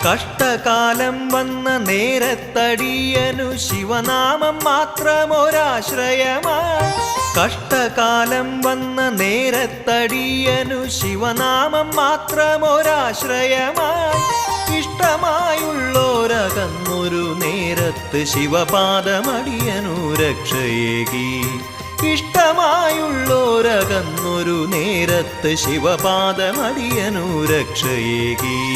കഷ്ടകാലം വന്ന നേരത്തടിയനു ശിവനാമം മാത്രമൊരാശ്രയമായി. കഷ്ടകാലം വന്ന നേരത്തടിയനു ശിവനാമം മാത്രമൊരാശ്രയമായി. ഇഷ്ടമായുള്ളോരകന്നൊരു നേരത്ത് ശിവപാദമടിയനു രക്ഷയേകി. ഇഷ്ടമായുള്ളോരകന്നൊരു നേരത്ത് ശിവപാദമടിയനു രക്ഷയേകി.